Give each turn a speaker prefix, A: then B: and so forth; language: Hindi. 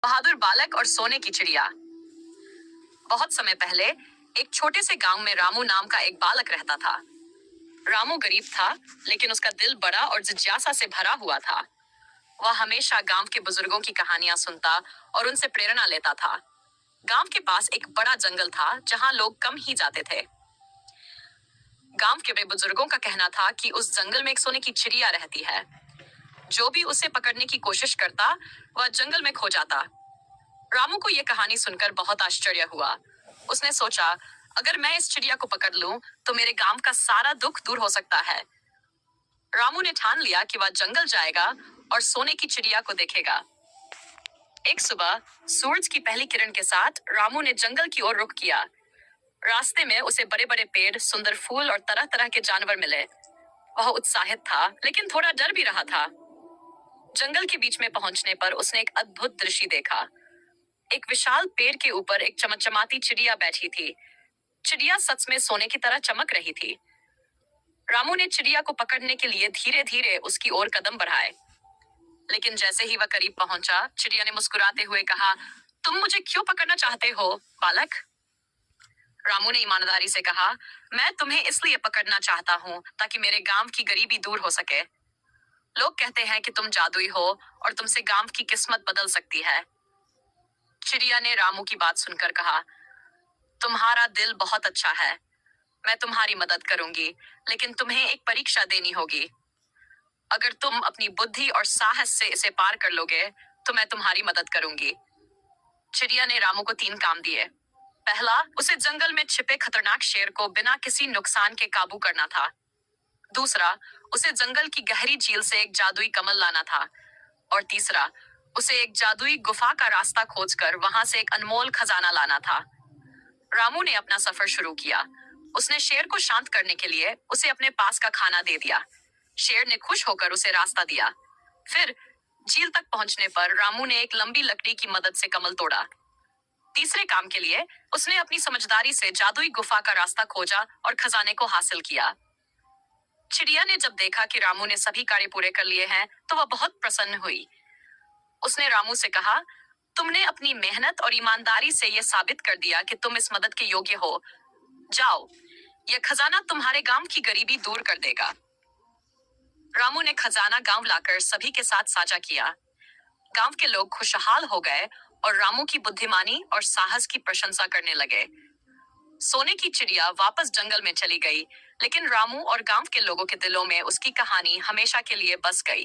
A: बहादुर बालक और सोने की चिड़िया। बहुत समय पहले एक छोटे से गांव में रामू नाम का एक बालक रहता था। रामू गरीब था, लेकिन उसका दिल बड़ा और जिज्ञासा से भरा हुआ था। वह हमेशा गांव के बुजुर्गों की कहानियां सुनता और उनसे प्रेरणा लेता था। गांव के पास एक बड़ा जंगल था जहां लोग कम ही जाते थे। गांव के बड़े बुजुर्गों का कहना था कि उस जंगल में एक सोने की चिड़िया रहती है। जो भी उसे पकड़ने की कोशिश करता, वह जंगल में खो जाता। रामू को यह कहानी सुनकर बहुत आश्चर्य हुआ। उसने सोचा, अगर मैं इस चिड़िया को पकड़ लूं, तो मेरे गांव का सारा दुख दूर हो सकता है। रामू ने ठान लिया कि वह जंगल जाएगा और सोने की चिड़िया को देखेगा। एक सुबह सूरज की पहली किरण के साथ रामू ने जंगल की ओर रुख किया। रास्ते में उसे बड़े बड़े पेड़, सुंदर फूल और तरह तरह के जानवर मिले। वह उत्साहित था, लेकिन थोड़ा डर भी रहा था। जंगल के बीच में पहुंचने पर उसने एक अद्भुत दृश्य देखा। एक विशाल पेड़ के ऊपर एक चमचमाती चिड़िया बैठी थी। चिड़िया सच में सोने की तरह चमक रही थी। रामू ने चिड़िया को पकड़ने के लिए धीरे धीरे उसकी ओर कदम बढ़ाए, लेकिन जैसे ही वह करीब पहुंचा, चिड़िया ने मुस्कुराते हुए कहा, तुम मुझे क्यों पकड़ना चाहते हो, बालक? रामू ने ईमानदारी से कहा, मैं तुम्हें इसलिए पकड़ना चाहता हूँ ताकि मेरे गांव की गरीबी दूर हो सके। लोग कहते हैं कि तुम जादुई हो और तुमसे गांव की किस्मत बदल सकती है। चिड़िया ने रामू की बात सुनकर कहा, तुम्हारा दिल बहुत अच्छा है। मैं तुम्हारी मदद करूंगी, लेकिन तुम्हें एक परीक्षा देनी होगी। अगर तुम अपनी बुद्धि और साहस से इसे पार कर लोगे, तो मैं तुम्हारी मदद करूंगी। चिड़िया ने रामू को 3 काम दिए। पहला, उसे जंगल में छिपे खतरनाक शेर को बिना किसी नुकसान के काबू करना था। दूसरा, उसे जंगल की गहरी झील से एक जादुई कमल लाना था। और तीसरा, उसे एक जादुई गुफा का रास्ता खोजकर वहां से एक अनमोल खजाना लाना था। रामू ने अपना सफर शुरू किया। उसने शेर को शांत करने के लिए उसे अपने पास का खाना दे दिया। शेर ने खुश होकर उसे रास्ता दिया। फिर झील तक पहुंचने पर रामू ने एक लंबी लकड़ी की मदद से कमल तोड़ा। तीसरे काम के लिए उसने अपनी समझदारी से जादुई गुफा का रास्ता खोजा और खजाने को हासिल किया। चिड़िया ने जब देखा कि रामू ने सभी कार्य पूरे कर लिए हैं, तो वह बहुत प्रसन्न हुई। उसने रामू से कहा, तुमने अपनी मेहनत और ईमानदारी से यह साबित कर दिया कि तुम इस मदद के योग्य हो। जाओ, यह खजाना तुम्हारे गांव की गरीबी दूर कर देगा। रामू ने खजाना गांव लाकर सभी के साथ साझा किया। गांव के लोग खुशहाल हो गए और रामू की बुद्धिमानी और साहस की प्रशंसा करने लगे। सोने की चिड़िया वापस जंगल में चली गई, लेकिन रामू और गांव के लोगों के दिलों में उसकी कहानी हमेशा के लिए बस गई।